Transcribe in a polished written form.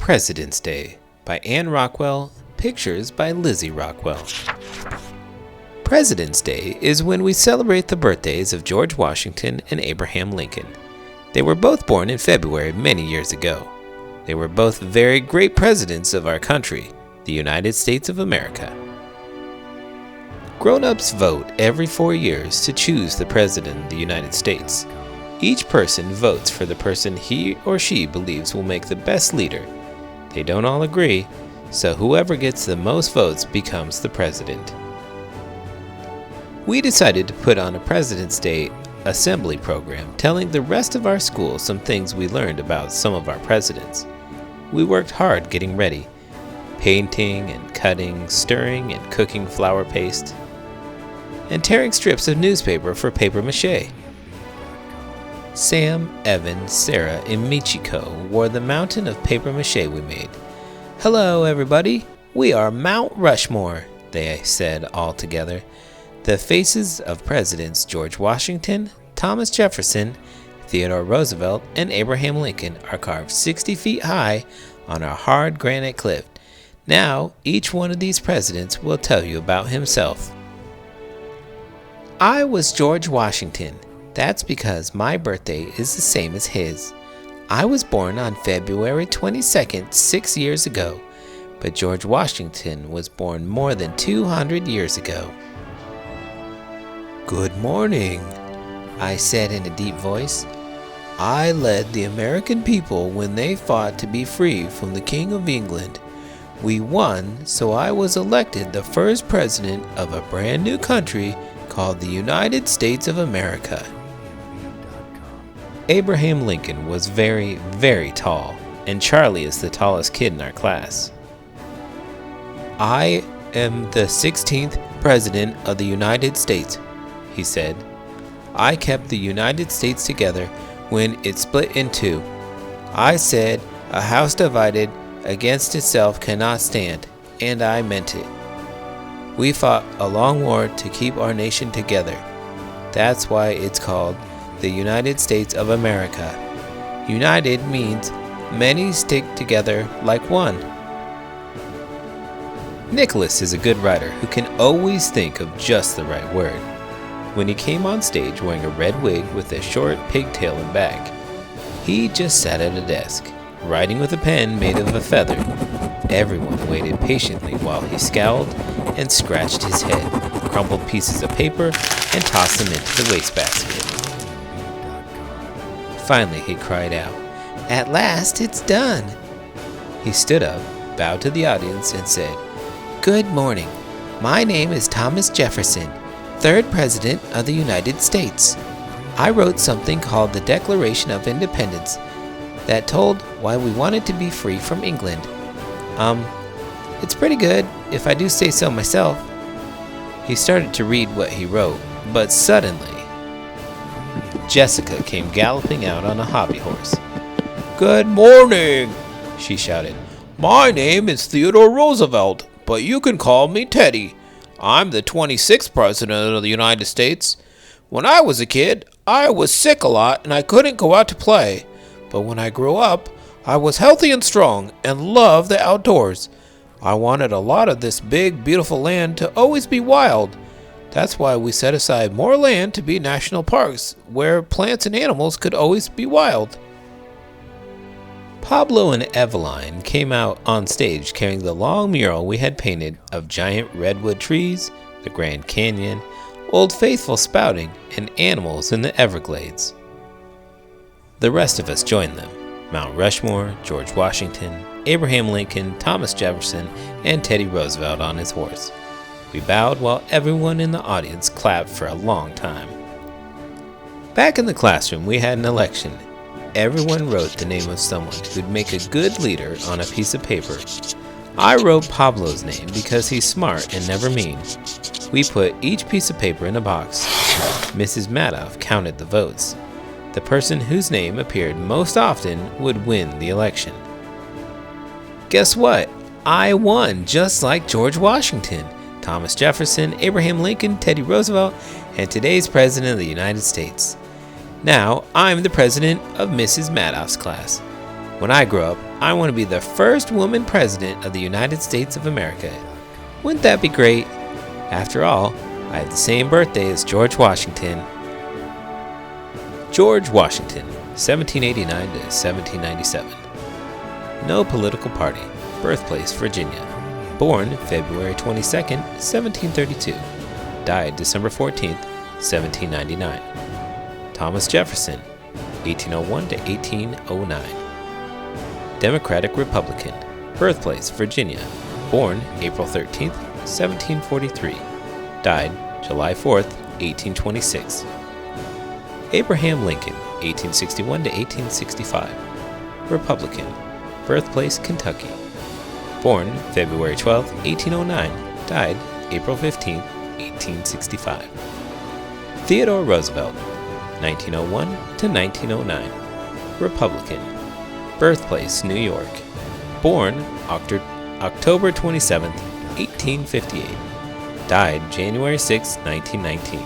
President's Day by Anne Rockwell, pictures by Lizzie Rockwell. President's Day is when we celebrate the birthdays of George Washington and Abraham Lincoln. They were both born in February many years ago. They were both very great presidents of our country, the United States of America. Grown-ups vote every 4 years to choose the President of the United States. Each person votes for the person he or she believes will make the best leader. They don't all agree, so whoever gets the most votes becomes the president. We decided to put on a President's Day assembly program telling the rest of our school some things we learned about some of our presidents. We worked hard getting ready, painting and cutting, stirring and cooking flour paste, and tearing strips of newspaper for paper mache. Sam, Evan, Sarah, and Michiko wore the mountain of paper mache we made. "Hello, everybody. We are Mount Rushmore," they said all together. The faces of Presidents George Washington, Thomas Jefferson, Theodore Roosevelt, and Abraham Lincoln are carved 60 feet high on a hard granite cliff. Now, each one of these presidents will tell you about himself. I was George Washington. That's because my birthday is the same as his. I was born on February 22nd, 6 years ago, but George Washington was born more than 200 years ago. "Good morning," I said in a deep voice. "I led the American people when they fought to be free from the King of England. We won, so I was elected the first president of a brand new country called the United States of America." Abraham Lincoln was very, very tall, and Charlie is the tallest kid in our class. "I am the 16th President of the United States," he said. "I kept the United States together when it split in two. I said, a house divided against itself cannot stand, and I meant it. We fought a long war to keep our nation together. That's why it's called the United States of America. United means many stick together like one." Nicholas is a good writer who can always think of just the right word. When he came on stage wearing a red wig with a short pigtail and back, he just sat at a desk, writing with a pen made of a feather. Everyone waited patiently while he scowled and scratched his head, crumpled pieces of paper, and tossed them into the wastebasket. Finally, he cried out, "At last, it's done!" He stood up, bowed to the audience, and said, "Good morning. My name is Thomas Jefferson, third President of the United States. I wrote something called the Declaration of Independence that told why we wanted to be free from England. It's pretty good, if I do say so myself." He started to read what he wrote, but suddenly, Jessica came galloping out on a hobby horse. "Good morning," she shouted. "My name is Theodore Roosevelt, but you can call me Teddy. I'm the 26th President of the United States. When I was a kid, I was sick a lot and I couldn't go out to play. But when I grew up, I was healthy and strong and loved the outdoors. I wanted a lot of this big, beautiful land to always be wild. That's why we set aside more land to be national parks, where plants and animals could always be wild." Pablo and Eveline came out on stage carrying the long mural we had painted of giant redwood trees, the Grand Canyon, Old Faithful spouting, and animals in the Everglades. The rest of us joined them: Mount Rushmore, George Washington, Abraham Lincoln, Thomas Jefferson, and Teddy Roosevelt on his horse. We bowed while everyone in the audience clapped for a long time. Back in the classroom, we had an election. Everyone wrote the name of someone who'd make a good leader on a piece of paper. I wrote Pablo's name because he's smart and never mean. We put each piece of paper in a box. Mrs. Madoff counted the votes. The person whose name appeared most often would win the election. Guess what? I won, just like George Washington, Thomas Jefferson, Abraham Lincoln, Teddy Roosevelt, and today's President of the United States. Now, I'm the president of Mrs. Madoff's class. When I grow up, I want to be the first woman president of the United States of America. Wouldn't that be great? After all, I have the same birthday as George Washington. George Washington, 1789 to 1797. No political party. Birthplace, Virginia. Born February 22, 1732. Died December 14, 1799. Thomas Jefferson, 1801 to 1809. Democratic Republican. Birthplace, Virginia. Born April 13, 1743. Died July 4, 1826. Abraham Lincoln, 1861 to 1865. Republican. Birthplace, Kentucky. Born February 12, 1809. Died April 15, 1865. Theodore Roosevelt, 1901 to 1909. Republican. Birthplace, New York. Born October 27, 1858. Died January 6, 1919.